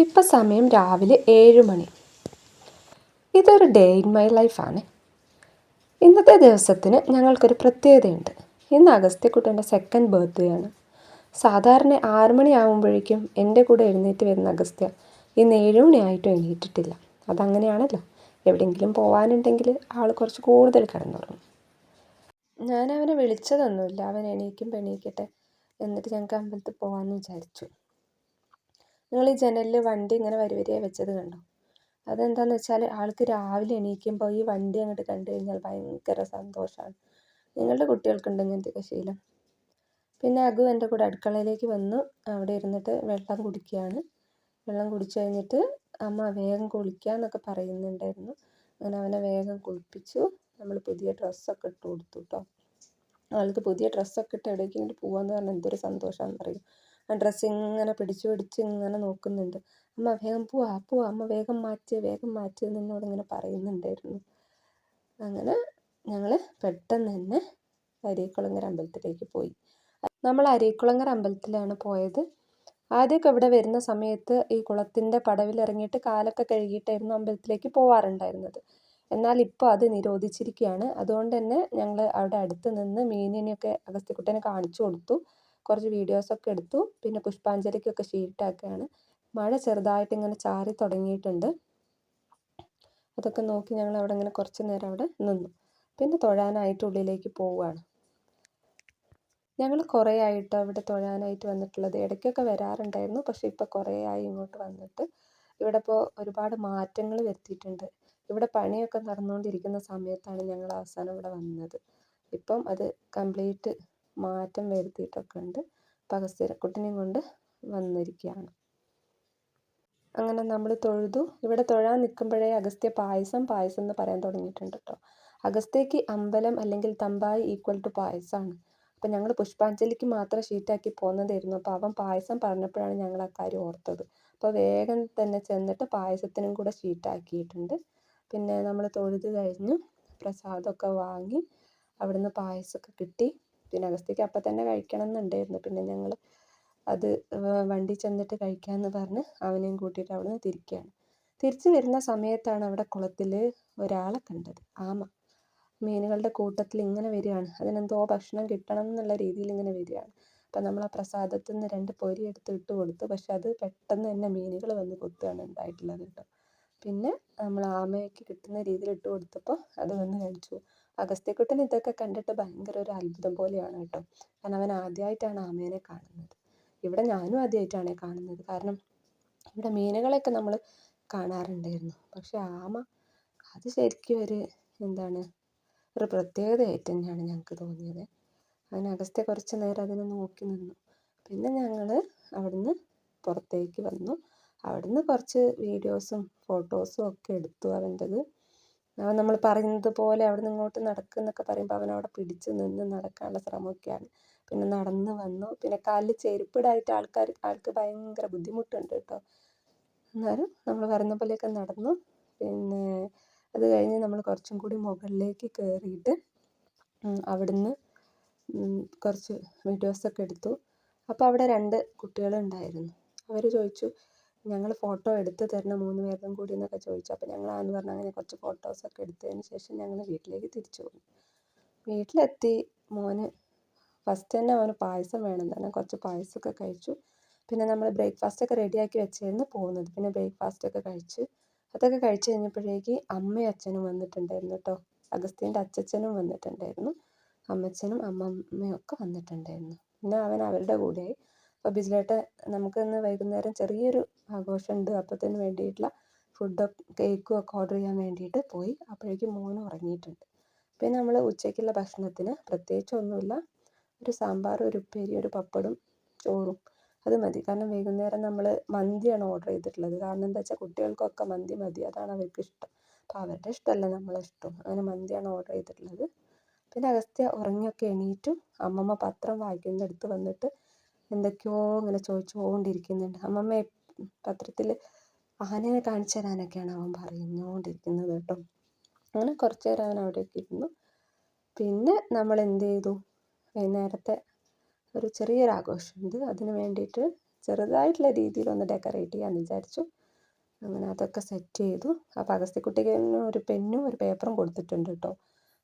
ഇപ്പം സമയം രാവിലെ 7 മണി. ഇതൊരു ഡേ ഇൻ മൈ ലൈഫാണ്. ഇന്നത്തെ ദിവസത്തിന് ഞങ്ങൾക്കൊരു പ്രത്യേകതയുണ്ട്. ഇന്ന് അഗസ്ത്യക്കുട്ടൻ്റെ സെക്കൻഡ് ബർത്ത്ഡേ ആണ്. സാധാരണ 6 മണിയാകുമ്പോഴേക്കും എൻ്റെ കൂടെ എഴുന്നേറ്റ് വരുന്ന അഗസ്ത്യ ഇന്ന് 7 മണിയായിട്ടും എണീറ്റിട്ടില്ല. അതങ്ങനെയാണല്ലോ, എവിടെയെങ്കിലും പോകാനുണ്ടെങ്കിൽ ആൾ കുറച്ച് കൂടുതൽ കിടന്നുറങ്ങും. ഞാൻ അവനെ വിളിച്ചതൊന്നുമില്ല, അവൻ എണീക്കുമ്പോൾ എണീക്കട്ടെ, എന്നിട്ട് ഞങ്ങൾക്ക് അമ്പലത്തിൽ പോകാമെന്ന് വിചാരിച്ചു. നിങ്ങൾ ഈ ജനലിൽ വണ്ടി ഇങ്ങനെ വരിവരിയായി വെച്ചത് കണ്ടോ? അതെന്താണെന്ന് വെച്ചാൽ ആൾക്ക് രാവിലെ എണീക്കുമ്പോൾ ഈ വണ്ടി അങ്ങോട്ട് കണ്ടു കഴിഞ്ഞാൽ ഭയങ്കര സന്തോഷമാണ്. നിങ്ങളുടെ കുട്ടികൾക്കുണ്ട് ഇങ്ങനത്തെയൊക്കെ ശീലം. പിന്നെ അഗു എൻ്റെ കൂടെ അടുക്കളയിലേക്ക് വന്നു. അവിടെ ഇരുന്നിട്ട് വെള്ളം കുടിക്കുകയാണ്. വെള്ളം കുടിച്ചു കഴിഞ്ഞിട്ട് അമ്മ വേഗം കുളിക്കാമെന്നൊക്കെ പറയുന്നുണ്ടായിരുന്നു. അങ്ങനെ അവനെ വേഗം കുളിപ്പിച്ചു. നമ്മൾ പുതിയ ഡ്രസ്സൊക്കെ ഇട്ട് കൊടുത്തു കേട്ടോ. ആൾക്ക് പുതിയ ഡ്രസ്സൊക്കെ ഇട്ട് എവിടേക്കെങ്കിലും പോകാമെന്ന് പറഞ്ഞാൽ എന്തൊരു സന്തോഷമാണെന്ന് പറയും. ആ ഡ്രസ്സ് ഇങ്ങനെ പിടിച്ച് ഇങ്ങനെ നോക്കുന്നുണ്ട്. അമ്മ വേഗം പോവാ, അമ്മ വേഗം മാറ്റ് എന്നോട് ഇങ്ങനെ പറയുന്നുണ്ടായിരുന്നു. അങ്ങനെ ഞങ്ങൾ പെട്ടെന്ന് തന്നെ അരീക്കുളങ്ങര അമ്പലത്തിലേക്ക് പോയി. നമ്മൾ അരീക്കുളങ്ങര അമ്പലത്തിലാണ് പോയത്. ആദ്യമൊക്കെ ഇവിടെ വരുന്ന സമയത്ത് ഈ കുളത്തിൻ്റെ പടവിലിറങ്ങിയിട്ട് കാലൊക്കെ കഴുകിയിട്ടായിരുന്നു അമ്പലത്തിലേക്ക് പോവാറുണ്ടായിരുന്നത്. എന്നാൽ ഇപ്പോൾ അത് നിരോധിച്ചിരിക്കുകയാണ്. അതുകൊണ്ട് തന്നെ ഞങ്ങൾ അവിടെ അടുത്ത് നിന്ന് മീനിനെയൊക്കെ അഗസ്ത്യക്കുട്ടനെ കാണിച്ചു കൊടുത്തു. കുറച്ച് വീഡിയോസൊക്കെ എടുത്തു. പിന്നെ പുഷ്പാഞ്ജലിക്കൊക്കെ ഷീട്ടാക്കുകയാണ്. മഴ ചെറുതായിട്ട് ഇങ്ങനെ ചാറി തുടങ്ങിയിട്ടുണ്ട്. അതൊക്കെ നോക്കി ഞങ്ങൾ അവിടെ ഇങ്ങനെ കുറച്ച് നേരം അവിടെ നിന്നു. പിന്നെ തൊഴാനായിട്ട് ഉള്ളിലേക്ക് പോവുകയാണ്. ഞങ്ങൾ കുറേ ആയിട്ട് അവിടെ തൊഴാനായിട്ട് വന്നിട്ടുള്ളത്. ഇടയ്ക്കൊക്കെ വരാറുണ്ടായിരുന്നു, പക്ഷേ ഇപ്പോൾ കുറേ ആയി ഇങ്ങോട്ട് വന്നിട്ട്. ഇവിടെ ഇപ്പോൾ ഒരുപാട് മാറ്റങ്ങൾ വരുത്തിയിട്ടുണ്ട്. ഇവിടെ പണിയൊക്കെ നടന്നുകൊണ്ടിരിക്കുന്ന സമയത്താണ് ഞങ്ങൾ അവസാനം ഇവിടെ വന്നത്. ഇപ്പം അത് കംപ്ലീറ്റ് മാറ്റം വരുത്തിയിട്ടൊക്കെ ഉണ്ട്. അപ്പം അഗസ്ത്യക്കുട്ടനെയും കൊണ്ട് വന്നിരിക്കുകയാണ്. അങ്ങനെ നമ്മൾ തൊഴുതു. ഇവിടെ തൊഴാൻ നിൽക്കുമ്പോഴേ അഗസ്ത്യ പായസം എന്ന് പറയാൻ തുടങ്ങിയിട്ടുണ്ട് കേട്ടോ. അഗസ്ത്യക്ക് അമ്പലം അല്ലെങ്കിൽ തമ്പായി ഈക്വൽ ടു പായസമാണ്. അപ്പം ഞങ്ങൾ പുഷ്പാഞ്ജലിക്ക് മാത്രം ഷീറ്റാക്കി പോകുന്നതായിരുന്നു. അപ്പോൾ അവൻ പായസം പറഞ്ഞപ്പോഴാണ് ഞങ്ങൾ ആ കാര്യം ഓർത്തത്. അപ്പോൾ വേഗം തന്നെ ചെന്നിട്ട് പായസത്തിനും കൂടെ ഷീറ്റാക്കിയിട്ടുണ്ട്. പിന്നെ നമ്മൾ തൊഴുത് കഴിഞ്ഞു, പ്രസാദമൊക്കെ വാങ്ങി, അവിടുന്ന് പായസമൊക്കെ കിട്ടി. പിന്നെ അഗസ്ത്യക്ക് അപ്പം തന്നെ കഴിക്കണം എന്നുണ്ടായിരുന്നു. പിന്നെ ഞങ്ങൾ അത് വണ്ടി ചെന്നിട്ട് കഴിക്കാമെന്ന് പറഞ്ഞ് അവനെയും കൂട്ടിയിട്ട് അവിടുന്ന് തിരിക്കുകയാണ്. തിരിച്ചു വരുന്ന സമയത്താണ് അവിടെ കുളത്തിൽ ഒരാളെ കണ്ടത്. ആമ മീനുകളുടെ കൂട്ടത്തിൽ ഇങ്ങനെ വരികയാണ്. അതിനെന്തോ ഭക്ഷണം കിട്ടണം എന്നുള്ള രീതിയിൽ ഇങ്ങനെ വരികയാണ്. അപ്പം നമ്മൾ ആ പ്രസാദത്തിൽ നിന്ന് 2 പൊരി എടുത്ത് ഇട്ട് കൊടുത്തു. പക്ഷെ അത് പെട്ടെന്ന് തന്നെ മീനുകൾ വന്ന് കൊത്തുകയാണ് ഉണ്ടായിട്ടുള്ളത് കേട്ടോ. പിന്നെ നമ്മൾ ആമയ്ക്ക് കിട്ടുന്ന രീതിയിൽ ഇട്ട് കൊടുത്തപ്പോൾ അത് വന്ന് കഴിച്ചു. അഗസ്ത്യക്കുട്ടൻ ഇതൊക്കെ കണ്ടിട്ട് ഭയങ്കര ഒരു അത്ഭുതം പോലെയാണ് കേട്ടോ. കാരണം അവൻ ആദ്യമായിട്ടാണ് ആമേനെ കാണുന്നത്. ഇവിടെ ഞാനും ആദ്യമായിട്ടാണ് കാണുന്നത്. കാരണം ഇവിടെ മീനുകളെയൊക്കെ നമ്മൾ കാണാറുണ്ടായിരുന്നു. പക്ഷെ ആമ അത് ശരിക്കും ഒരു പ്രത്യേകതയായിട്ട് തന്നെയാണ് ഞങ്ങൾക്ക് തോന്നിയത്. അങ്ങനെ അഗസ്ത്യ കുറച്ച് നേരം അതിനെ നോക്കി നിന്നു. പിന്നെ ഞങ്ങൾ അവിടുന്ന് പുറത്തേക്ക് വന്നു. അവിടുന്ന് കുറച്ച് വീഡിയോസും ഫോട്ടോസും ഒക്കെ എടുത്തു അവൻ്റെത്. അവൻ നമ്മൾ പറയുന്നത് പോലെ അവിടുന്ന് ഇങ്ങോട്ട് നടക്കുന്നൊക്കെ പറയുമ്പോൾ അവനവിടെ പിടിച്ച് നിന്ന് നടക്കാനുള്ള ശ്രമമൊക്കെയാണ്. പിന്നെ നടന്ന് വന്നു. പിന്നെ കാലിൽ ചെരുപ്പിടായിട്ട് ആൾക്ക് ഭയങ്കര ബുദ്ധിമുട്ടുണ്ട് കേട്ടോ. എന്നാലും നമ്മൾ പറയുന്ന പോലെയൊക്കെ നടന്നു. പിന്നെ അത് കഴിഞ്ഞ് നമ്മൾ കുറച്ചും കൂടി മുകളിലേക്ക് കയറിയിട്ട് അവിടുന്ന് കുറച്ച് വീഡിയോസൊക്കെ എടുത്തു. അപ്പോൾ അവിടെ 2 കുട്ടികളുണ്ടായിരുന്നു. അവർ ചോദിച്ചു, ഞങ്ങൾ ഫോട്ടോ എടുത്ത് തരണം 3 പേർക്കും കൂടി എന്നൊക്കെ ചോദിച്ചു. അപ്പോൾ ഞങ്ങൾ ആന്ന് പറഞ്ഞു. അങ്ങനെ കുറച്ച് ഫോട്ടോസൊക്കെ എടുത്തതിന് ശേഷം ഞങ്ങൾ വീട്ടിലേക്ക് തിരിച്ചു പോയി. വീട്ടിലെത്തി മോന് ഫസ്റ്റ് തന്നെ അവന് പായസം വേണം തന്നെ. കുറച്ച് പായസമൊക്കെ കഴിച്ചു. പിന്നെ നമ്മൾ ബ്രേക്ക്ഫാസ്റ്റൊക്കെ റെഡിയാക്കി വെച്ചായിരുന്നു പോകുന്നത്. പിന്നെ ബ്രേക്ക്ഫാസ്റ്റൊക്കെ കഴിച്ച് അതൊക്കെ കഴിച്ച് കഴിഞ്ഞപ്പോഴേക്ക് അമ്മയും അച്ഛനും വന്നിട്ടുണ്ടായിരുന്നു കേട്ടോ. അഗസ്ത്യൻ്റെ അച്ഛനും വന്നിട്ടുണ്ടായിരുന്നു. അമ്മച്ചനും അമ്മമ്മയും ഒക്കെ വന്നിട്ടുണ്ടായിരുന്നു. പിന്നെ അവൻ അവരുടെ കൂടെയായി. അപ്പോൾ ബിജിലേട്ടൻ നമുക്കിന്ന് വൈകുന്നേരം ചെറിയൊരു ആഘോഷമുണ്ട്, അപ്പത്തിന് വേണ്ടിയിട്ടുള്ള കേക്കും ഒക്കെ ഓർഡർ ചെയ്യാൻ വേണ്ടിയിട്ട് പോയി. അപ്പോഴേക്കും മോൻ ഉറങ്ങിയിട്ടുണ്ട്. പിന്നെ നമ്മൾ ഉച്ചയ്ക്കുള്ള ഭക്ഷണത്തിന് പ്രത്യേകിച്ചൊന്നുമില്ല. ഒരു സാമ്പാർ, ഒരു ഉപ്പേരി, ഒരു പപ്പടും, ചോറും, അത് മതി. കാരണം വൈകുന്നേരം നമ്മൾ മന്തിയാണ് ഓർഡർ ചെയ്തിട്ടുള്ളത്. കാരണം എന്താ വെച്ചാൽ കുട്ടികൾക്കൊക്കെ മന്തി മതി, അതാണ് അവർക്ക് ഇഷ്ടം. അപ്പോൾ അവരുടെ ഇഷ്ടമല്ല നമ്മളെ ഇഷ്ടം. അങ്ങനെ മന്തിയാണ് ഓർഡർ ചെയ്തിട്ടുള്ളത്. പിന്നെ അഗസ്ത്യ ഉറങ്ങിയൊക്കെ എണീറ്റു. അമ്മമ്മ പത്രം വായിക്കുന്നിടത്ത് വന്നിട്ട് എന്തൊക്കെയോ ഇങ്ങനെ ചോദിച്ചുകൊണ്ടിരിക്കുന്നുണ്ട്. അമ്മമ്മ പത്രത്തിൽ ആനയെ കാണിച്ചു തരാനൊക്കെയാണ് അവൻ പറഞ്ഞുകൊണ്ടിരിക്കുന്നത് കേട്ടോ. അങ്ങനെ കുറച്ച് നേരം അവൻ അവിടെയൊക്കെ ഇരുന്നു. പിന്നെ നമ്മൾ എന്ത് ചെയ്തു, വൈകുന്നേരത്തെ ഒരു ചെറിയൊരു ആഘോഷമുണ്ട്, അതിന് വേണ്ടിയിട്ട് ചെറുതായിട്ടുള്ള രീതിയിലൊന്ന് ഡെക്കറേറ്റ് ചെയ്യാമെന്ന് വിചാരിച്ചു. അങ്ങനെ അതൊക്കെ സെറ്റ് ചെയ്തു. അപ്പോൾ അഗസ്ത്യക്കുട്ടിക്ക് ഒരു പെന്നും ഒരു പേപ്പറും കൊടുത്തിട്ടുണ്ട് കേട്ടോ.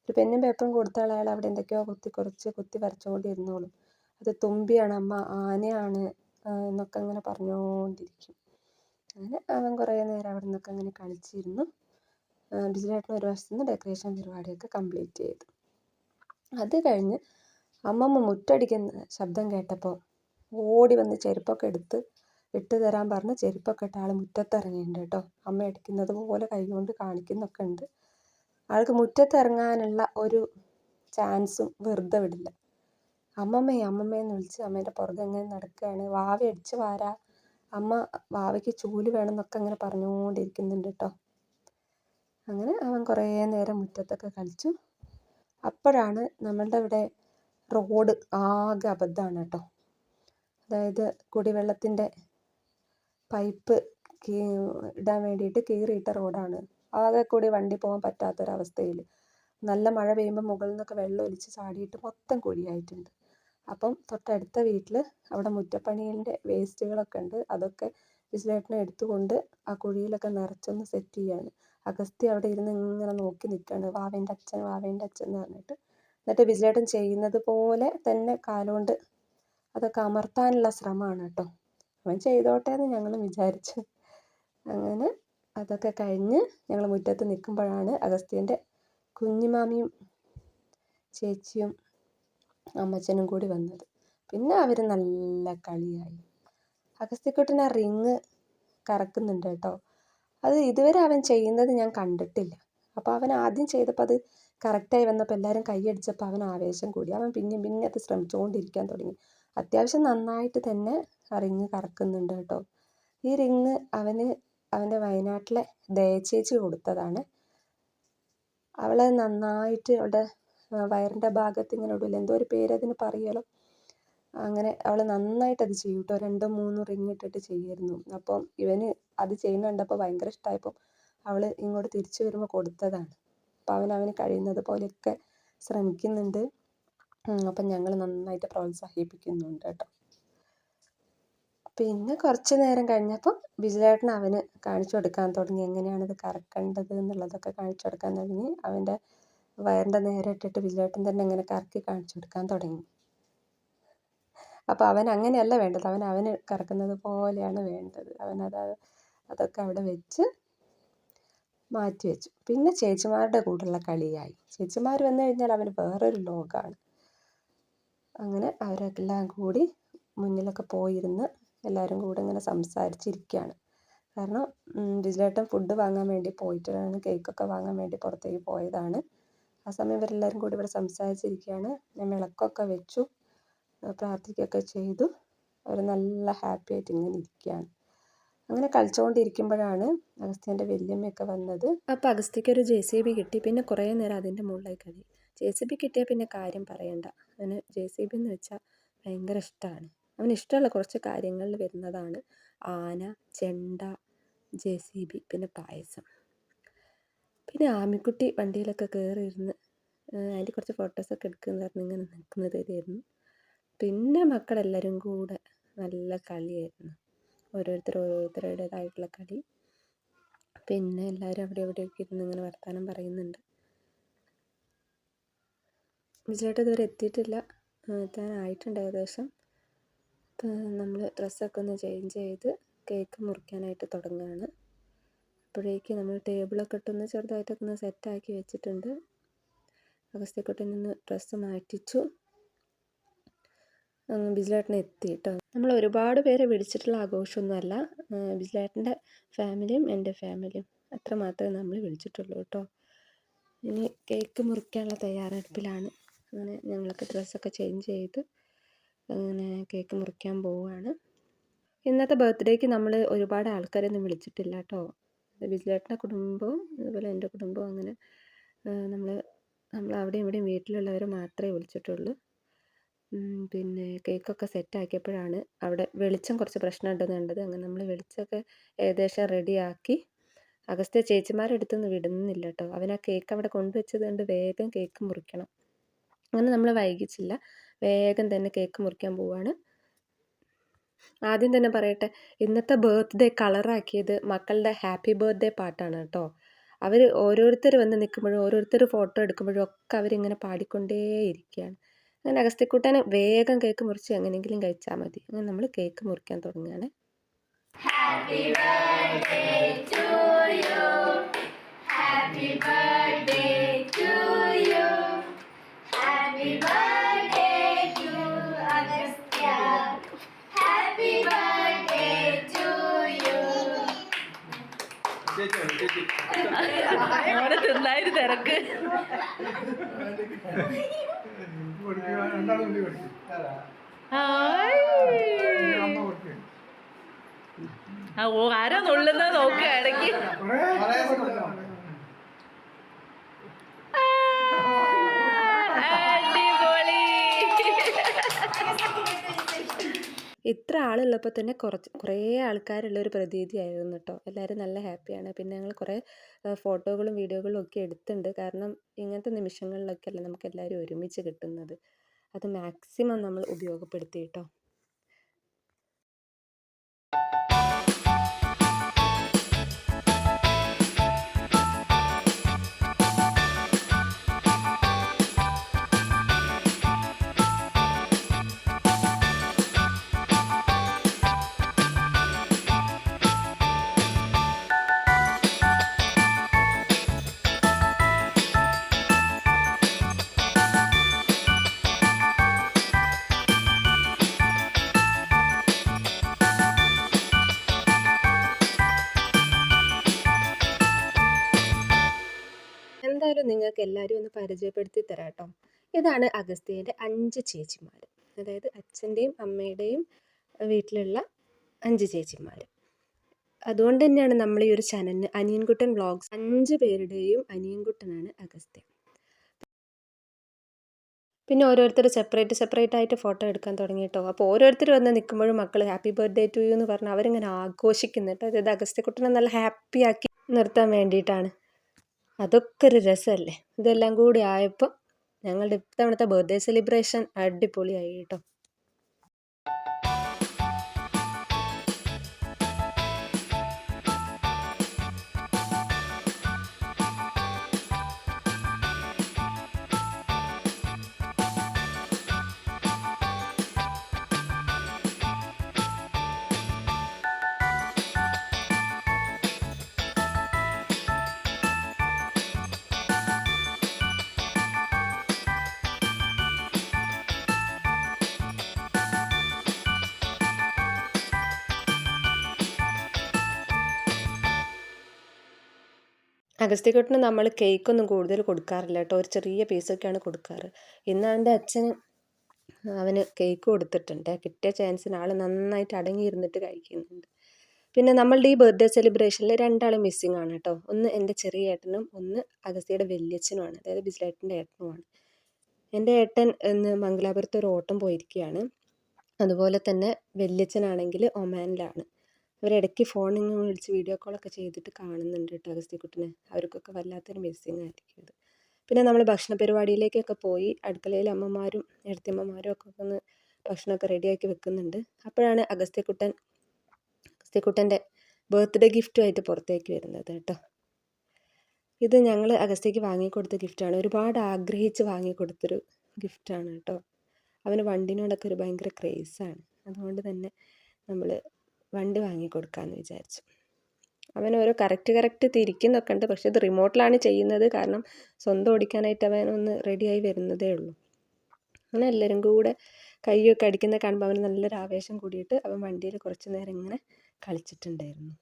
ഒരു പെന്നും പേപ്പറും കൊടുത്താൽ അയാൾ അവിടെ എന്തൊക്കെയോ കുത്തി വരച്ചുകൊണ്ടിരുന്നോളും. അത് തുമ്പിയാണ് അമ്മ, ആനയാണ് എന്നൊക്കെ അങ്ങനെ പറഞ്ഞുകൊണ്ടിരിക്കും. അങ്ങനെ അവൻ കുറേ നേരം അവിടെ നിന്നൊക്കെ അങ്ങനെ കളിച്ചിരുന്നു. ബിജുലേട്ടൻ ഒരു വശത്ത് നിന്ന് ഡെക്കറേഷൻ പരിപാടിയൊക്കെ കംപ്ലീറ്റ് ചെയ്തു. അത് കഴിഞ്ഞ് അമ്മമ്മ മുറ്റടിക്കുന്ന ശബ്ദം കേട്ടപ്പോൾ ഓടി വന്ന് ചെരുപ്പൊക്കെ എടുത്ത് ഇട്ട് തരാൻ പറഞ്ഞ് ചെരുപ്പൊക്കെ ഇട്ട് ആൾ മുറ്റത്തിറങ്ങിയിട്ടുണ്ട് കേട്ടോ. അമ്മ അടിക്കുന്നത് പോലെ കൈകൊണ്ട് കാണിക്കുന്നൊക്കെ ഉണ്ട്. ആൾക്ക് മുറ്റത്തിറങ്ങാനുള്ള ഒരു ചാൻസും വെറുതെ വിടില്ല. അമ്മമ്മയെന്ന് വിളിച്ച് അമ്മേൻ്റെ പുറകെ അങ്ങനെ നടക്കുകയാണ്. വാവ അടിച്ച് വാരാ, അമ്മ വാവയ്ക്ക് ചൂല് വേണം എന്നൊക്കെ അങ്ങനെ പറഞ്ഞുകൊണ്ടിരിക്കുന്നുണ്ട് കേട്ടോ. അങ്ങനെ അവൻ കുറേ നേരം മുറ്റത്തൊക്കെ കളിച്ചു. അപ്പോഴാണ് നമ്മളുടെ ഇവിടെ റോഡ് ആകെ അബദ്ധമാണ് കേട്ടോ. അതായത് കുടിവെള്ളത്തിൻ്റെ പൈപ്പ് ഇടാൻ വേണ്ടിയിട്ട് കീറിയിട്ട റോഡാണ്. ആകെ കൂടി വണ്ടി പോകാൻ പറ്റാത്തൊരവസ്ഥയിൽ നല്ല മഴ പെയ്യുമ്പോൾ മുകളിൽ നിന്നൊക്കെ വെള്ളം ഒലിച്ച് ചാടിയിട്ട് മൊത്തം കുഴിയായിട്ടുണ്ട്. അപ്പം തൊട്ടടുത്ത വീട്ടിൽ അവിടെ മുറ്റപ്പണീൻ്റെ വേസ്റ്റുകളൊക്കെ ഉണ്ട്. അതൊക്കെ ബിജുലേട്ടനെ എടുത്തുകൊണ്ട് ആ കുഴിയിലൊക്കെ നിറച്ചൊന്ന് സെറ്റ് ചെയ്യാണ്. അഗസ്ത്യ അവിടെ ഇരുന്ന് ഇങ്ങനെ നോക്കി നിൽക്കുകയാണ്, വാവേൻ്റെ അച്ഛൻ എന്ന് പറഞ്ഞിട്ട്. എന്നിട്ട് ബിജുലേട്ടൻ ചെയ്യുന്നത് പോലെ തന്നെ കാലുകൊണ്ട് അതൊക്കെ അമർത്താനുള്ള ശ്രമമാണ് കേട്ടോ. അവൻ ചെയ്തോട്ടെ എന്ന് ഞങ്ങളും വിചാരിച്ചു. അങ്ങനെ അതൊക്കെ കഴിഞ്ഞ് ഞങ്ങൾ മുറ്റത്ത് നിൽക്കുമ്പോഴാണ് അഗസ്ത്യൻ്റെ കുഞ്ഞിമാമിയും ചേച്ചിയും അമ്മച്ചനും കൂടി വന്നത്. പിന്നെ അവർ നല്ല കളിയായി. അഗസ്ത്യക്കുട്ടൻ ആ റിങ് കറക്കുന്നുണ്ട് കേട്ടോ. അത് ഇതുവരെ അവൻ ചെയ്യുന്നത് ഞാൻ കണ്ടിട്ടില്ല. അപ്പോൾ അവൻ ആദ്യം ചെയ്തപ്പോൾ അത് കറക്റ്റായി വന്നപ്പോൾ എല്ലാവരും കൈയടിച്ചപ്പോൾ അവൻ ആവേശം കൂടി. അവൻ പിന്നെ അത് ശ്രമിച്ചുകൊണ്ടിരിക്കാൻ തുടങ്ങി. അത്യാവശ്യം നന്നായിട്ട് തന്നെ ആ റിങ് കറക്കുന്നുണ്ട് കേട്ടോ. ഈ റിങ് അവൻ്റെ വയനാട്ടിലെ ദയച്ചേച്ചി കൊടുത്തതാണ്. അവളെ നന്നായിട്ട് അവളുടെ വയറിൻ്റെ ഭാഗത്ത് ഇങ്ങനെ ഇടില്ല, എന്തോ ഒരു പേര് അതിന് പറയുമല്ലോ. അങ്ങനെ അവൾ നന്നായിട്ട് അത് ചെയ്യും കേട്ടോ. 2 3 റിങ് ഇട്ടിട്ട് ചെയ്യുമായിരുന്നു. അപ്പം ഇവന് അത് ചെയ്യുന്ന കണ്ടപ്പോൾ ഭയങ്കര ഇഷ്ടമായപ്പോൾ അവൾ ഇങ്ങോട്ട് തിരിച്ചു വരുമ്പോൾ കൊടുത്തതാണ്. അപ്പോൾ അവന് കഴിയുന്നത് പോലെയൊക്കെ ശ്രമിക്കുന്നുണ്ട്. അപ്പം ഞങ്ങൾ നന്നായിട്ട് പ്രോത്സാഹിപ്പിക്കുന്നുണ്ട് കേട്ടോ. പിന്നെ കുറച്ച് നേരം കഴിഞ്ഞപ്പോൾ ബിജുലേട്ടൻ അവന് കാണിച്ചു കൊടുക്കാൻ തുടങ്ങി, എങ്ങനെയാണിത് കറക്കേണ്ടത് എന്നുള്ളതൊക്കെ കാണിച്ചു കൊടുക്കാൻ തുടങ്ങി. അവൻ്റെ വയറിൻ്റെ നേരെ ഇട്ടിട്ട് ബിജുലേട്ടൻ തന്നെ ഇങ്ങനെ കറക്കി കാണിച്ചു കൊടുക്കാൻ തുടങ്ങി. അപ്പോൾ അവൻ അങ്ങനെയല്ല വേണ്ടത്, അവന് കറക്കുന്നത് പോലെയാണ് വേണ്ടത്. അതൊക്കെ അവിടെ വെച്ച് മാറ്റി വെച്ചു. പിന്നെ ചേച്ചിമാരുടെ കൂടെയുള്ള കളിയായി. ചേച്ചിമാർ വന്നു കഴിഞ്ഞാൽ അവന് വേറൊരു ലോകമാണ്. അങ്ങനെ അവരെല്ലാം കൂടി മുന്നിലൊക്കെ പോയിരുന്ന് എല്ലാവരും കൂടെ ഇങ്ങനെ സംസാരിച്ചിരിക്കുകയാണ്. കാരണം ബിജുലേട്ടൻ ഫുഡ് വാങ്ങാൻ വേണ്ടി പോയിട്ടാണ്, കേക്കൊക്കെ വാങ്ങാൻ വേണ്ടി പുറത്തേക്ക് പോയതാണ്. ആ സമയം ഇവരെല്ലാവരും കൂടി ഇവിടെ സംസാരിച്ചിരിക്കുകയാണ്. ഞാൻ വിളക്കൊക്കെ വെച്ചു, പ്രാർത്ഥിക്കുകയൊക്കെ ചെയ്തു. അവർ നല്ല ഹാപ്പി ആയിട്ട് ഇങ്ങനെ ഇരിക്കുകയാണ്. അങ്ങനെ കളിച്ചുകൊണ്ടിരിക്കുമ്പോഴാണ് അഗസ്ത്യൻ്റെ വല്യമ്മയൊക്കെ വന്നത്. അപ്പോൾ അഗസ്ത്യയ്ക്ക് ഒരു JCB കിട്ടി. പിന്നെ കുറേ നേരം അതിൻ്റെ മുകളിലായി കളി. JCB കിട്ടിയാൽ പിന്നെ കാര്യം പറയണ്ട. അവന് JCB എന്ന് വെച്ചാൽ ഭയങ്കര ഇഷ്ടമാണ്. അവന് ഇഷ്ടമുള്ള കുറച്ച് കാര്യങ്ങളിൽ വരുന്നതാണ് ആന, ചെണ്ട, JCB, പിന്നെ പായസം. പിന്നെ ആമിക്കുട്ടി വണ്ടിയിലൊക്കെ കയറിയിരുന്ന് അതിൻ്റെ കുറച്ച് ഫോട്ടോസൊക്കെ എടുക്കുന്നതായിരുന്നു, ഇങ്ങനെ നിൽക്കുന്നതായിരുന്നു. പിന്നെ മക്കളെല്ലാവരും കൂടെ നല്ല കളിയായിരുന്നു, ഓരോരുത്തരുടേതായിട്ടുള്ള കളി. പിന്നെ എല്ലാവരും അവിടെ ഇവിടെയൊക്കെ ഇരുന്ന് ഇങ്ങനെ വർത്തമാനം പറയുന്നുണ്ട്. ബിജുലേട്ടൻ ഇതുവരെ എത്തിയിട്ടില്ല, എത്താനായിട്ടുണ്ട് ഏകദേശം. നമ്മൾ ഡ്രസ്സൊക്കെ ഒന്ന് ചേഞ്ച് ചെയ്ത് കേക്ക് മുറിക്കാനായിട്ട് തുടങ്ങുകയാണ്. അപ്പോഴേക്ക് നമ്മൾ ടേബിളൊക്കെ ഇട്ടൊന്ന് ചെറുതായിട്ടൊക്കെ ഒന്ന് സെറ്റാക്കി വെച്ചിട്ടുണ്ട്. അഗസ്ത്യക്കുട്ടൻ നിന്ന് ഡ്രസ്സ് മാറ്റിച്ചു. ബിജുലേട്ടൻ എത്തി കേട്ടോ. നമ്മൾ ഒരുപാട് പേരെ വിളിച്ചിട്ടുള്ള ആഘോഷമൊന്നുമല്ല. ബിജുലേട്ടൻ്റെ ഫാമിലിയും എൻ്റെ ഫാമിലിയും അത്ര മാത്രമേ നമ്മൾ വിളിച്ചിട്ടുള്ളൂ കേട്ടോ. ഇനി കേക്ക് മുറിക്കാനുള്ള തയ്യാറെടുപ്പിലാണ്. അങ്ങനെ ഞങ്ങളൊക്കെ ഡ്രസ്സൊക്കെ ചേഞ്ച് ചെയ്ത് അങ്ങനെ കേക്ക് മുറിക്കാൻ പോവുകയാണ്. ഇന്നത്തെ ബർത്ത്ഡേക്ക് നമ്മൾ ഒരുപാട് ആൾക്കാരൊന്നും വിളിച്ചിട്ടില്ല കേട്ടോ. ബിജുലേട്ടൻ്റെ കുടുംബവും അതുപോലെ എൻ്റെ കുടുംബവും അങ്ങനെ നമ്മൾ അവിടെയും ഇവിടെയും വീട്ടിലുള്ളവർ മാത്രമേ വിളിച്ചിട്ടുള്ളൂ. പിന്നെ കേക്കൊക്കെ സെറ്റാക്കിയപ്പോഴാണ് അവിടെ വെളിച്ചം കുറച്ച് പ്രശ്നം ഉണ്ടെന്ന് കണ്ടത്. അങ്ങനെ നമ്മൾ വെളിച്ചമൊക്കെ ഏകദേശം റെഡിയാക്കി. അഗസ്ത്യ ചേച്ചിമാരുടെ അടുത്തൊന്നും വിടുന്നില്ല കേട്ടോ. അവൻ ആ കേക്ക് അവിടെ കൊണ്ടുവച്ചത് കൊണ്ട് വേഗം കേക്ക് മുറിക്കണം. അങ്ങനെ നമ്മൾ വൈകിച്ചില്ല, വേഗം തന്നെ കേക്ക് മുറിക്കാൻ പോവാണ്. ആദ്യം തന്നെ പറയട്ടെ, ഇന്നത്തെ ബർത്ത്ഡേ കളറാക്കിയത് മക്കളുടെ ഹാപ്പി ബർത്ത്ഡേ പാട്ടാണ് കേട്ടോ. അവർ ഓരോരുത്തർ വന്ന് നിൽക്കുമ്പോഴും ഓരോരുത്തർ ഫോട്ടോ എടുക്കുമ്പോഴും ഒക്കെ അവരിങ്ങനെ പാടിക്കൊണ്ടേയിരിക്കുകയാണ്. അങ്ങനെ അഗസ്ത്യക്കുട്ടന് വേഗം കേക്ക് മുറിച്ച് എങ്ങനെയെങ്കിലും കഴിച്ചാൽ മതി. അങ്ങനെ നമ്മൾ കേക്ക് മുറിക്കാൻ തുടങ്ങുകയാണ്. Happy birthday to you. Happy birthday to you. Happy birthday to Agastya. Happy birthday to you. അവിടെ തിന്നായിരുന്നു തിരക്ക്. ആരാ നുള്ളുന്നത് നോക്കുക ഇടയ്ക്ക്. അടിപൊളി. ഇത്ര ആളുള്ളപ്പോൾ തന്നെ കുറേ ആൾക്കാരുള്ളൊരു പ്രതീതിയായിരുന്നു കേട്ടോ. എല്ലാവരും നല്ല ഹാപ്പിയാണ്. പിന്നെ ഞങ്ങൾ കുറേ ഫോട്ടോകളും വീഡിയോകളും ഒക്കെ എടുത്തിട്ടുണ്ട്. കാരണം ഇങ്ങനത്തെ നിമിഷങ്ങളിലൊക്കെ അല്ല നമുക്ക് എല്ലാവരും ഒരുമിച്ച് കിട്ടുന്നത്. അത് മാക്സിമം നമ്മൾ ഉപയോഗപ്പെടുത്തി കേട്ടോ. എന്തായാലും നിങ്ങൾക്ക് എല്ലാവരും ഒന്ന് പരിചയപ്പെടുത്തി തരാം കേട്ടോ. ഇതാണ് അഗസ്ത്യയുടെ 5 ചേച്ചിമാർ. അതായത് അച്ഛൻ്റെയും അമ്മയുടെയും വീട്ടിലുള്ള 5 ചേച്ചിമാർ. അതുകൊണ്ട് തന്നെയാണ് നമ്മൾ ഈ ഒരു ചാനലിന് അനിയൻകുട്ടൻ വ്ളോഗ്സ്. 5 പേരുടെയും അനിയൻകുട്ടനാണ് അഗസ്ത്യ. പിന്നെ ഓരോരുത്തർ സെപ്പറേറ്റ് ആയിട്ട് ഫോട്ടോ എടുക്കാൻ തുടങ്ങി കേട്ടോ. അപ്പോൾ ഓരോരുത്തർ വന്ന് നിൽക്കുമ്പോഴും മക്കൾ ഹാപ്പി ബർത്ത്ഡേ ടു യു എന്ന് പറഞ്ഞ് അവരിങ്ങനെ ആഘോഷിക്കുന്നുണ്ട്. അതായത് അഗസ്ത്യക്കുട്ടനെ നല്ല ഹാപ്പിയാക്കി നിർത്താൻ വേണ്ടിയിട്ടാണ്. അതൊക്കെ ഒരു രസമല്ലേ. ഇതെല്ലാം കൂടി ആയപ്പോൾ ഞങ്ങളുടെ ഇത്തവണത്തെ ബർത്ത്ഡേ സെലിബ്രേഷൻ അടിപൊളിയായി കേട്ടോ. അഗസ്ത്യക്കുട്ടന് നമ്മൾ കേക്കൊന്നും കൂടുതൽ കൊടുക്കാറില്ല കേട്ടോ. ഒരു ചെറിയ പീസൊക്കെയാണ് കൊടുക്കാറ്. ഇന്ന് അവൻ്റെ അച്ഛന് അവന് കേക്ക് കൊടുത്തിട്ടുണ്ട്. കിട്ടിയ ചാൻസിന് ആൾ നന്നായിട്ട് അടങ്ങിയിരുന്നിട്ട് കഴിക്കുന്നുണ്ട്. പിന്നെ നമ്മളുടെ ഈ ബർത്ത്ഡേ സെലിബ്രേഷനിൽ 2 ആൾ മിസ്സിങ് ആണ് കേട്ടോ. ഒന്ന് എൻ്റെ ചെറിയ ഏട്ടനും ഒന്ന് അഗസ്ത്യയുടെ വല്യച്ഛനുമാണ്. അതായത് ബിസ്ലേട്ടൻ്റെ ഏട്ടനുമാണ്. എൻ്റെ ഏട്ടൻ ഇന്ന് മംഗലാപുരത്ത് ഒരു ഓട്ടം പോയിരിക്കുകയാണ്. അതുപോലെ തന്നെ വല്യച്ഛനാണെങ്കിൽ ഒമാനിലാണ്. അവരിടയ്ക്ക് ഫോണിൽ വിളിച്ച് വീഡിയോ കോളൊക്കെ ചെയ്തിട്ട് കാണുന്നുണ്ട് കേട്ടോ അഗസ്ത്യക്കുട്ടനെ. അവർക്കൊക്കെ വല്ലാത്തൊരു മിസ്സിങ് ആയിരിക്കും ഇത്. പിന്നെ നമ്മൾ ഭക്ഷണ പരിപാടിയിലേക്കൊക്കെ പോയി അടുക്കളയിൽ അമ്മമാരും എഴുത്തിയമ്മമാരും ഒക്കെ ഒന്ന് ഭക്ഷണമൊക്കെ റെഡിയാക്കി വെക്കുന്നുണ്ട്. അപ്പോഴാണ് അഗസ്ത്യക്കുട്ടൻ്റെ ബർത്ത്ഡേ ഗിഫ്റ്റുമായിട്ട് പുറത്തേക്ക് വരുന്നത് കേട്ടോ. ഇത് ഞങ്ങൾ അഗസ്ത്യക്ക് വാങ്ങിക്കൊടുത്ത ഗിഫ്റ്റാണ്. ഒരുപാട് ആഗ്രഹിച്ച് വാങ്ങിക്കൊടുത്തൊരു ഗിഫ്റ്റാണ് കേട്ടോ. അവന് വണ്ടിനോടൊക്കെ ഒരു ഭയങ്കര ക്രേസാണ്. അതുകൊണ്ട് തന്നെ നമ്മൾ വണ്ടി വാങ്ങിക്കൊടുക്കാമെന്ന് വിചാരിച്ചു. അവൻ ഓരോ കറക്റ്റ് തിരിക്കുന്നൊക്കെ ഉണ്ട്. പക്ഷെ ഇത് റിമോട്ടിലാണ് ചെയ്യുന്നത്. കാരണം സ്വന്തം ഓടിക്കാനായിട്ട് അവനൊന്ന് റെഡിയായി വരുന്നതേ ഉള്ളൂ. അങ്ങനെ എല്ലാവരും കൂടെ കൈയൊക്കെ അടിക്കുന്ന കാണുമ്പോൾ അവന് നല്ലൊരു ആവേശം കൂടിയിട്ട് അവൻ വണ്ടിയിൽ കുറച്ച് നേരം ഇങ്ങനെ കളിച്ചിട്ടുണ്ടായിരുന്നു.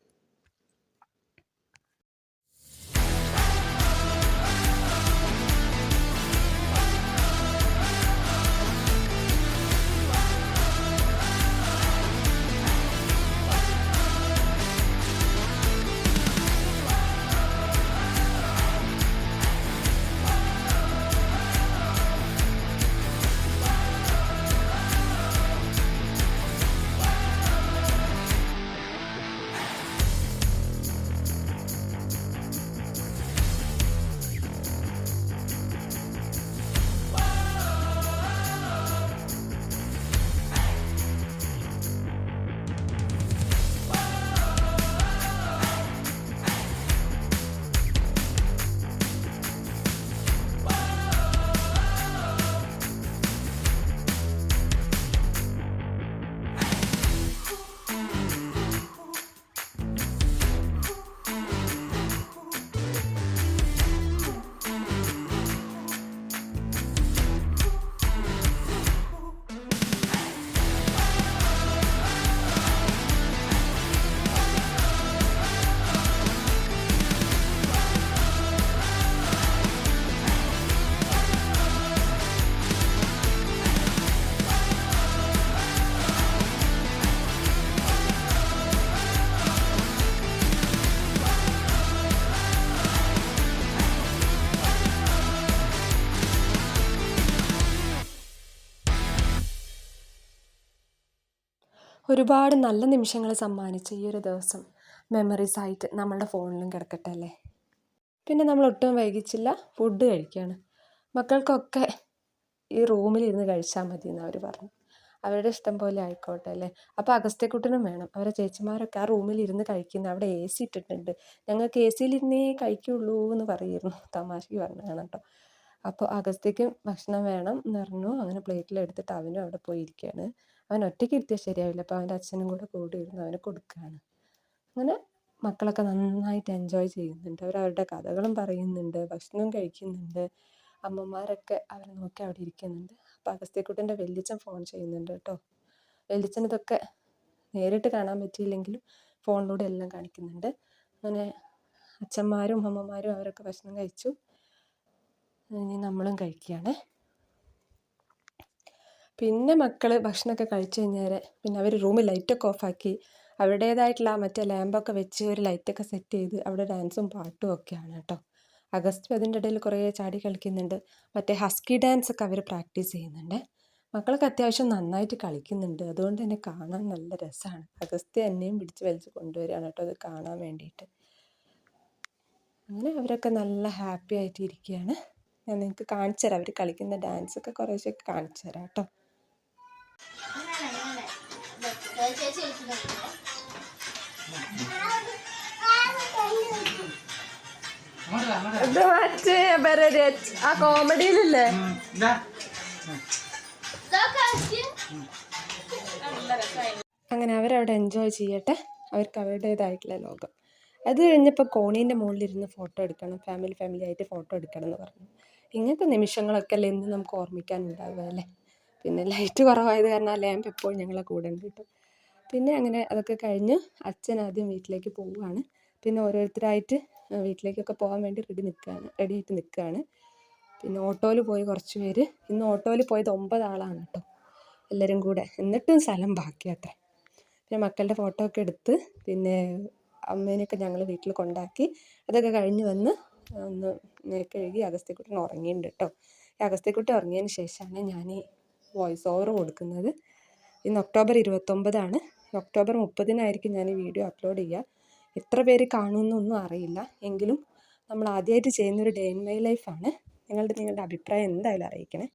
ഒരുപാട് നല്ല നിമിഷങ്ങൾ സമ്മാനിച്ച ഈ ഒരു ദിവസം മെമ്മറീസ് ആയിട്ട് നമ്മളുടെ ഫോണിലും കിടക്കട്ടെ അല്ലേ. പിന്നെ നമ്മൾ ഒട്ടും വൈകിച്ചില്ല, ഫുഡ് കഴിക്കുകയാണ്. മക്കൾക്കൊക്കെ ഈ റൂമിലിരുന്ന് കഴിച്ചാൽ മതി എന്ന് അവർ പറഞ്ഞു. അവരുടെ ഇഷ്ടം പോലെ ആയിക്കോട്ടെ അല്ലേ. അപ്പോൾ അഗസ്ത്യക്കുട്ടനും വേണം. അവരെ ചേച്ചിമാരൊക്കെ ആ റൂമിലിരുന്ന് കഴിക്കുന്ന, അവിടെ AC ഇട്ടിട്ടുണ്ട്, ഞങ്ങൾക്ക് AC-ലിരുന്നേ കഴിക്കുള്ളൂ എന്ന് പറയുമായിരുന്നു. തമാശയ്ക്ക് പറഞ്ഞതാണ് കേട്ടോ. അപ്പോൾ അഗസ്ത്യക്കും ഭക്ഷണം വേണം എന്ന് പറഞ്ഞു. അങ്ങനെ പ്ലേറ്റിലെടുത്തിട്ട് അവനും അവിടെ പോയി ഇരിക്കുകയാണ്. അവൻ ഒറ്റയ്ക്ക് ഇരുത്തിയാൽ ശരിയാവില്ല, അപ്പോൾ അവൻ്റെ അച്ഛനും കൂടെ ഇരുന്ന് അവന് കൊടുക്കുകയാണ്. അങ്ങനെ മക്കളൊക്കെ നന്നായിട്ട് എൻജോയ് ചെയ്യുന്നുണ്ട്. അവരവരുടെ കഥകളും പറയുന്നുണ്ട്, ഭക്ഷണം കഴിക്കുന്നുണ്ട്. അമ്മമാരൊക്കെ അവരെ നോക്കി അവിടെ ഇരിക്കുന്നുണ്ട്. അപ്പോൾ അഗസ്ത്യക്കുട്ടൻ്റെ വല്യച്ഛൻ ഫോൺ ചെയ്യുന്നുണ്ട് കേട്ടോ. വല്യച്ഛൻ ഇതൊക്കെ നേരിട്ട് കാണാൻ പറ്റിയില്ലെങ്കിലും ഫോണിലൂടെ എല്ലാം കാണിക്കുന്നുണ്ട്. അങ്ങനെ അച്ഛന്മാരും അമ്മമാരും അവരൊക്കെ ഭക്ഷണം കഴിച്ചു. ഇനി നമ്മളും കഴിക്കുകയാണ്. പിന്നെ മക്കൾ ഭക്ഷണമൊക്കെ കഴിച്ചു കഴിഞ്ഞാൽ പിന്നെ അവർ റൂമിൽ ലൈറ്റൊക്കെ ഓഫാക്കി അവരുടേതായിട്ടുള്ള മറ്റേ ലാമ്പൊക്കെ വെച്ച് ഒരു ലൈറ്റൊക്കെ സെറ്റ് ചെയ്ത് അവിടെ ഡാൻസും പാട്ടും ഒക്കെയാണ് കേട്ടോ. അഗസ്ത്യ അതിൻ്റെ ഇടയിൽ കുറേ ചാടി കളിക്കുന്നുണ്ട്. മറ്റേ ഹസ്കി ഡാൻസ് ഒക്കെ അവർ പ്രാക്ടീസ് ചെയ്യുന്നുണ്ട്. മക്കളൊക്കെ അത്യാവശ്യം നന്നായിട്ട് കളിക്കുന്നുണ്ട്. അതുകൊണ്ട് തന്നെ കാണാൻ നല്ല രസമാണ്. അഗസ്ത്യ എന്നെയും പിടിച്ച് വലിച്ച് കൊണ്ടുവരികയാണ് കേട്ടോ അത് കാണാൻ വേണ്ടിയിട്ട്. അങ്ങനെ അവരൊക്കെ നല്ല ഹാപ്പി ആയിട്ട് ഇരിക്കുകയാണ്. ഞാൻ നിങ്ങൾക്ക് കാണിച്ചു തരാം, അവർ കളിക്കുന്ന ഡാൻസൊക്കെ കുറേശ്ശൊക്കെ കാണിച്ചു തരാം കേട്ടോ. ഇത് മറ്റേ ആ കോമഡിയിലില്ലേ, അങ്ങനെ അവരവിടെ എൻജോയ് ചെയ്യട്ടെ. അവർക്ക് അവരുടേതായിട്ടുള്ള ലോകം. അത് കഴിഞ്ഞപ്പോൾ കോണീൻ്റെ മുകളിലിരുന്ന് ഫോട്ടോ എടുക്കണം, ഫാമിലി ആയിട്ട് ഫോട്ടോ എടുക്കണം എന്ന് പറഞ്ഞു. ഇങ്ങനത്തെ നിമിഷങ്ങളൊക്കെ അല്ലേ ഇന്ന് നമുക്ക് ഓർമ്മിക്കാനുണ്ടാവുക അല്ലേ. പിന്നെ ലൈറ്റ് കുറവായത് കാരണം ആ ലാമ്പ് എപ്പോഴും ഞങ്ങളെ കൂടെ ഉണ്ട് കേട്ടോ. പിന്നെ അങ്ങനെ അതൊക്കെ കഴിഞ്ഞ് അച്ഛൻ ആദ്യം വീട്ടിലേക്ക് പോവുകയാണ്. പിന്നെ ഓരോരുത്തരായിട്ട് വീട്ടിലേക്കൊക്കെ പോകാൻ വേണ്ടി റെഡിയായിട്ട് നിൽക്കുകയാണ്. പിന്നെ ഓട്ടോയിൽ പോയി കുറച്ച് പേര്, ഇന്ന് ഓട്ടോയിൽ പോയത് 9 ആളാണ് കേട്ടോ എല്ലാവരും കൂടെ. എന്നിട്ടും സ്ഥലം ബാക്കിയാത്രേ. പിന്നെ മക്കളുടെ ഫോട്ടോ ഒക്കെ എടുത്ത് പിന്നെ അമ്മേനെയൊക്കെ ഞങ്ങൾ വീട്ടിൽ കൊണ്ടാക്കി. അതൊക്കെ കഴിഞ്ഞ് വന്ന് ഒന്ന് കഴുകി അഗസ്ത്യക്കുട്ടൻ ഉറങ്ങിയിട്ടുണ്ട് കേട്ടോ. ഈ അഗസ്ത്യക്കുട്ടൻ ഉറങ്ങിയതിന് ശേഷമാണ് ഞാൻ ഈ വോയിസ് ഓവർ കൊടുക്കുന്നത്. ഇന്ന് ഒക്ടോബർ 29 ഒക്ടോബർ 30 ഞാൻ ഈ വീഡിയോ അപ്ലോഡ് ചെയ്യുക. എത്ര പേര് കാണുമെന്നൊന്നും അറിയില്ല, എങ്കിലും നമ്മൾ ആദ്യമായിട്ട് ചെയ്യുന്നൊരു ഡേ ഇൻ മൈ ലൈഫാണ്. നിങ്ങളുടെ അഭിപ്രായം എന്തായാലും അറിയിക്കണേ.